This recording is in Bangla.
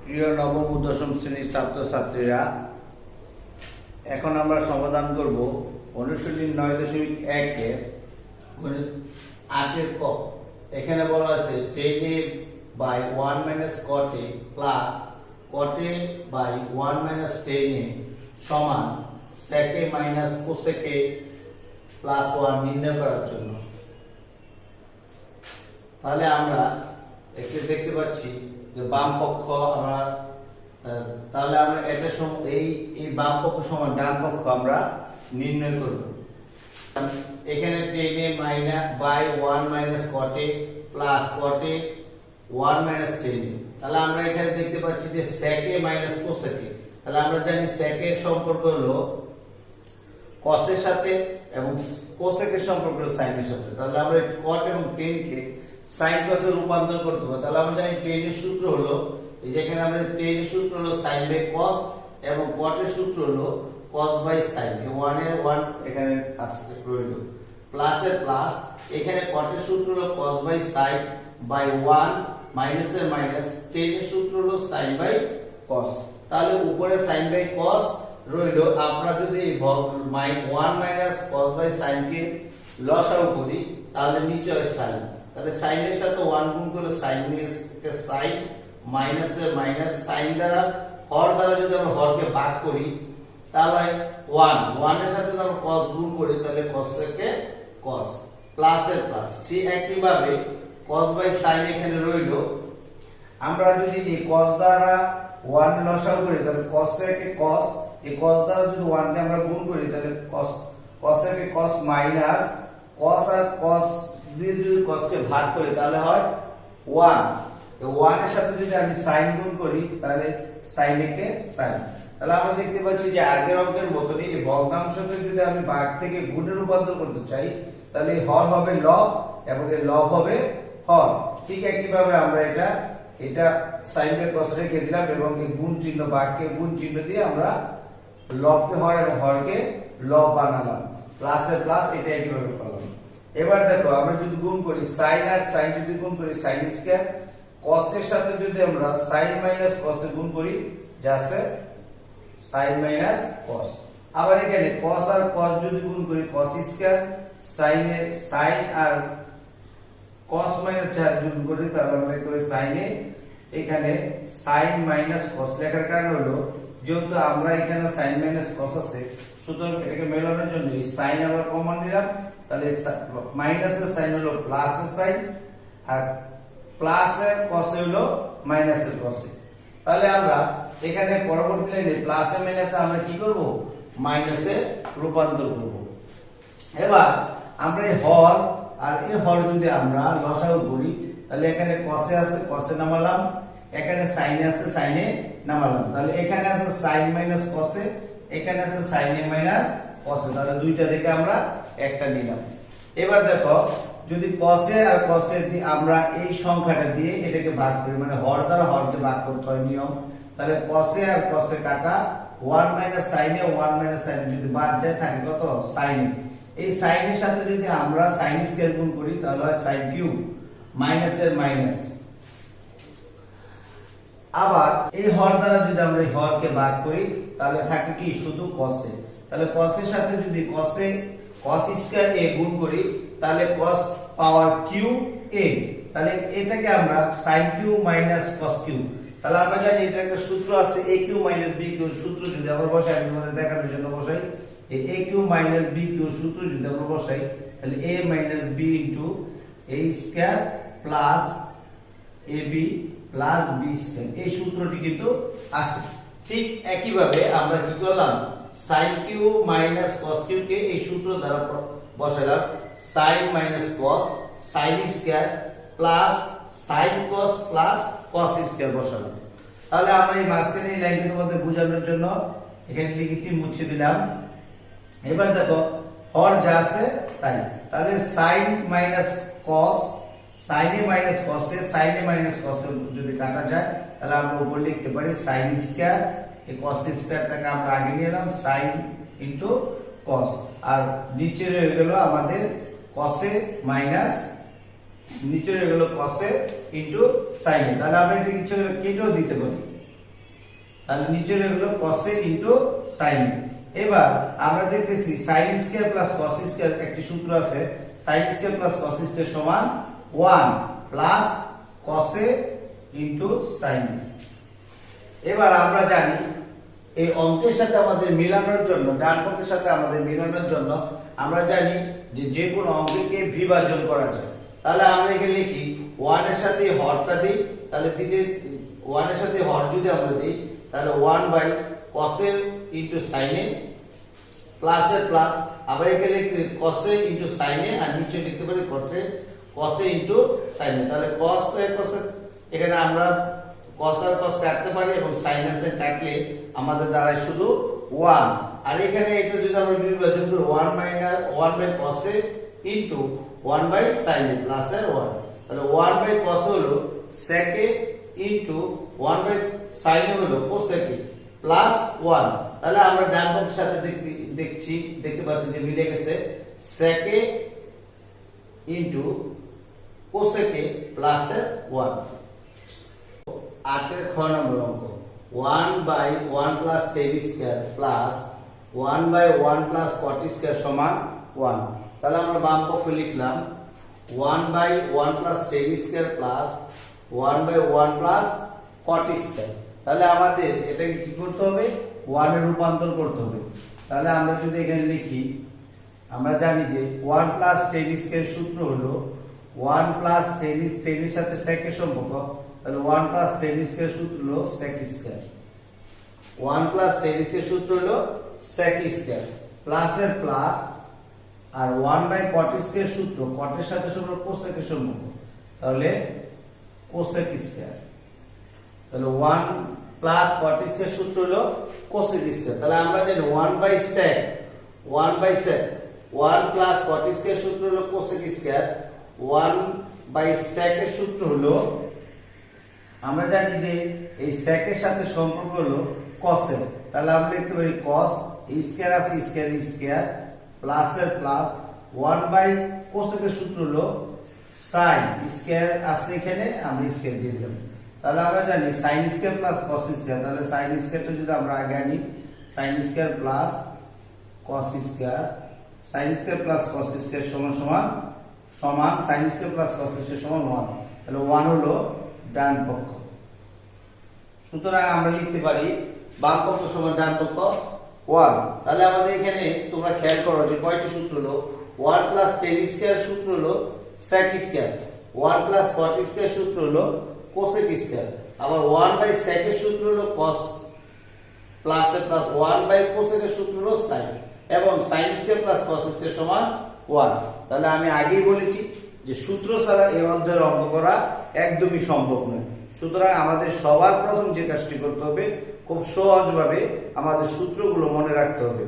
প্রিয় নবম ও দশম শ্রেণীর ছাত্রছাত্রীরা, এখন আমরা সমাধান করব অনুশীলনী 9.1 8 ক। এখানে বলা আছে tan a by 1 minus cot a plus cot a by 1 minus tan a সমান sec a minus cosec a plus 1 নির্ণয় করার জন্য। তাহলে আমরা এখানে দেখতে পাচ্ছি যে বাম পক্ষ আমরা তাহলে আমরা এটা এই বাম পক্ষ সমান ডান পক্ষ আমরা নির্ণয় করব। এখানে tan a minus by 1 minus cot a plus cot a 1 minus tan a। তাহলে আমরা এখানে দেখতে পাচ্ছি যে sec a minus cosec a। তাহলে আমরা জানি sec এর সম্পর্ক হলো cos এর সাথে এবং cosec এর সম্পর্ক হলো sin এর সাথে। তাহলে আমরা cot এবং tan কে sin cos এ রূপান্তর করতে হবে। তাহলে আমরা জানি tan এর সূত্র হলো এই যে এখানে আমরা tan এর সূত্র হলো sin by cos এবং cot এর সূত্র হলো cos by sin। এই 1 এর 1 এখানে আসছে রইল প্লাস এর প্লাস, এখানে cot এর সূত্র হলো cos by sin by 1 minus এর মাইনাস, tan এর সূত্র হলো sin by cos। তাহলে উপরে sin by cos রইল। আমরা যদি 1 মাইনাস cos by sin কে লসাগু করি তাহলে নিচে হয় sin। তাহলে sin এর সাথে 1 গুণ করলে sin কে sin মাইনাস এর মাইনাস, sin দ্বারা হর দ্বারা যদি আমরা হরকে ভাগ করি তাহলে 1 এর সাথে যদি আমরা cos গুণ করি তাহলে cos কে cos প্লাস এর প্লাস। ঠিক একই ভাবে cos by sin এখানে রইল। আমরা যদি এই cos দ্বারা 1 লসাগু করি তাহলে cos কে cos, এই cos দ্বারা যদি 1 কে আমরা গুণ করি তাহলে cos কে cos মাইনাস cos আর cos দিয়ে যদি cos কে ভাগ করি তাহলে হয় 1। এই 1 এর সাথে যদি আমি sin গুণ করি তাহলে sin কে sin। তাহলে আমরা দেখতে পাচ্ছি যে আগের অঙ্কের মতই এই ভগ্নাংশকে যদি আমি ভাগ থেকে গুণে রূপান্তর করতে চাই তাহলে হর হবে লব এবং এই লব হবে হর। ঠিক একই ভাবে আমরা এটা sin বাই cos রেখে দিলাম এবং এই গুণ চিহ্ন ভাগকে গুণ চিহ্ন দিয়ে আমরা লবকে হর এবং হরকে লব বানালাম, প্লাস এর প্লাস, এটা একই ভাবে করলাম। এবার দেখো আমরা যদি গুণ করি sin আর sin যদি গুণ করি sin স্কয়ার, cos এর সাথে যদি আমরা sin মাইনাস cos এ গুণ করি যা আছে sin মাইনাস cos। আবার এখানে cos আর cos যদি গুণ করি cos স্কয়ার, sin এ sin আর cos মাইনাস যা গুণ করি তাহলে আমরা লিখব sin এ। এখানে sin মাইনাস cos লেখার কারণ হলো যেহেতু আমরা এখানে sin মাইনাস cos আছে সুতরাং এটাকে মেলানোর জন্য এই sin আমরা কমন নিলাম। তাহলে মাইনাস এর sin হলো প্লাস এর sin আর প্লাস এর cos হলো মাইনাস এর cos। তাহলে আমরা এখানে পরবর্তী লাইনে প্লাস এর মাইনাসে আমরা কি করব, মাইনাসে রূপান্তর করব। এবার আমরা এই হর আর এই হর যদি আমরা লসাগু করি তাহলে এখানে cos এ আছে cos এ নামালাম, এখানে sin এ আছে sin এ নামালাম। তাহলে এখানে আছে sin মাইনাস cos এ, এখানে আছে sin এ মাইনাস cos এ। তাহলে দুইটা থেকে আমরা একটা নিলাম। এবার দেখো যদি cos এ আর cos এ আমরা এই সংখ্যাটা দিয়ে এটাকে ভাগ করি, মানে হর দ্বারা হরকে ভাগ করতে হয় নিয়ম। তাহলে cos এ আর cos এ কাটা 1 মাইনাস sin এ 1 মাইনাস sin যদি বাদ যায় থাকে কত sin এ। এই sin এর সাথে যদি আমরা sin স্কয়ার গুণ করি তাহলে হয় sin কিউব মাইনাস এর মাইনাস। আবার এই হর দ্বারা যদি আমরা এই হরকে ভাগ করি তাহলে থাকে কি শুধু cos এ। তাহলে cos এর সাথে যদি cos স্কয়ার a গুণ করি তাহলে cos পাওয়ার কিউব a। তাহলে এটাকে আমরা sin cube minus cos cube. তাহলে আমরা জানি এটা একটা সূত্র আছে a cube minus b cube. সূত্র যদি আমরা বসাই, আমি তোমাদের দেখানোর জন্য বসাই, এই a cube minus b cube সূত্র যদি আমরা বসাই তাহলে a minus b into a square plus ab plus b square, এই সূত্রটি কিন্তু আসে। ঠিক একই ভাবে আমরা কি করলাম, sin cube minus cos cube কে এই সূত্র দ্বারা বসালাম, sin minus cos sin square plus sin cos plus cos square বসালাম। তাহলে আমরা এই মাঝখানে এই লাইনটার মধ্যে বোঝানোর জন্য এখানে লিখেছি, মুছে দিলাম। এবার দেখো হর যা আছে তাই। তাহলে sin মাইনাস cos, sin এ মাইনাস cos এ, sin এ মাইনাস cos এ যদি কাটা যায় তাহলে আমরা উপরে লিখতে পারি sin স্কয়ার, এই cos স্কয়ারটাকে আমরা আগে নিয়ে এলাম sin ইনটু cos, আর নিচে রয়ে গেল আমাদের cos এ মাইনাস, নিচে রয়ে গেল cos এ ইনটু sin এ। তাহলে আমরা এটা কিছু কেটেও দিতে পারি। তাহলে নিচে রয়ে গেল cos a into sin a। এবার আমরা দেখতেছি sin square plus cos square একটি সূত্র আছে, sin square plus cos square সমান 1 plus cos a into sin a। এবার আমরা জানি এই অঙ্কের সাথে আমাদের মিলানোর জন্য, ডান পক্ষের সাথে আমাদের মিলানোর জন্য আমরা জানি যে যে কোনো অঙ্ককে বিভাজন করা যায়। তাহলে আমরা এখানে লিখি 1 এর সাথে হরটা দিই, তাহলে দিতে 1 এর সাথে হর যদি আমরা দিই তাহলে 1 by cos a into sin a plus এর প্লাস, আবার এখানে লিখতে cos a into sin a, আর নিচে লিখতে পারি cos a into sin a। তাহলে cos a এখানে আমরা cos আর cos কাটতে পারি এবং sin আর sin কাটলে আমাদের দাঁড়ায় শুধু 1। আর এখানে এটা যদি আমরা বিভাজন করি 1 by cos a into 1 by sin a plus এর 1, তাহলে 1 বাই cos a হলো sec a into 1 by sin a হলো cos a প্লাস 1। তাহলে আমরা ডান পক্ষের সাথে দেখতে পাচ্ছি যে মিলে গেছে sec a into cos a plus এর 1। 8 এর খ নম্বর অঙ্ক 1 by 1 plus tan square plus 1 by 1 plus cot square সমান 1। তাহলে আমরা বাম পক্ষে লিখলাম 1 by 1 plus tan square plus 1 by 1 plus cot square. তাহলে আমাদের এটাকে কি করতে হবে, 1 এ রূপান্তর করতে হবে। তাহলে আমরা যদি এখানে লিখি, আমরা জানি যে 1 প্লাস tan স্কয়ার সূত্র হলো 1 প্লাস tan এর সাথে sec এর সম্পর্ক, তাহলে 1 প্লাস tan স্কয়ার সূত্র হলো sec square, 1 plus tan square সূত্র হলো sec স্কয়ার প্লাস এর প্লাস, আর 1 বাই cot স্কয়ার সূত্র cot এর সাথে সম্পর্ক cosec এর সম্পর্ক, তাহলে cosec স্কয়ার। তাহলে 1 প্লাস cot স্কয়ার সূত্র হলো cosec স্কয়ার। তাহলে আমরা জানি 1 by sec 1 plus cot square সূত্র হলো cosec স্কয়ার, 1 বাই sec এর সূত্র হলো, আমরা জানি যে এই sec এর সাথে সম্পর্ক হলো cos এর। তাহলে আমরা লিখতে পারি cos স্কয়ার আছে স্কয়ার প্লাস এর প্লাস 1 বাই cosec এর সূত্র হলো sin স্কয়ার আছে এখানে আমরা স্কয়ার দিয়ে দিলাম। তাহলে আমরা জানি sin square plus cos square, তাহলে sin স্কয়ারটা যদি আমরা আগে আনি sin square plus cos square, sin square plus cos square সমান sin square plus cos square সমান 1। তাহলে 1 হলো ডান পক্ষ। সুতরাং আমরা লিখতে পারি বাম পক্ষ সমান ডান পক্ষ 1। তাহলে আমাদের এখানে তোমরা খেয়াল করো যে কয়টি সূত্র হলো, 1 প্লাস tan স্কয়ার সূত্র হলো sec square, 1 plus cot square সূত্র হলো cosec স্কয়ার, আবার 1 বাই sec এর সূত্র হলো cos প্লাস এর প্লাস 1 বাই cosec এর সূত্র হলো sin, এবং sin square plus cos square সমান 1। তাহলে আমি আগেই বলেছি যে সূত্র ছাড়া এই অধ্যায়ের অঙ্ক করা একদমই সম্ভব নয়। সুতরাং আমাদের সবার প্রথম যে কাজটি করতে হবে, খুব সহজভাবে আমাদের সূত্রগুলো মনে রাখতে হবে।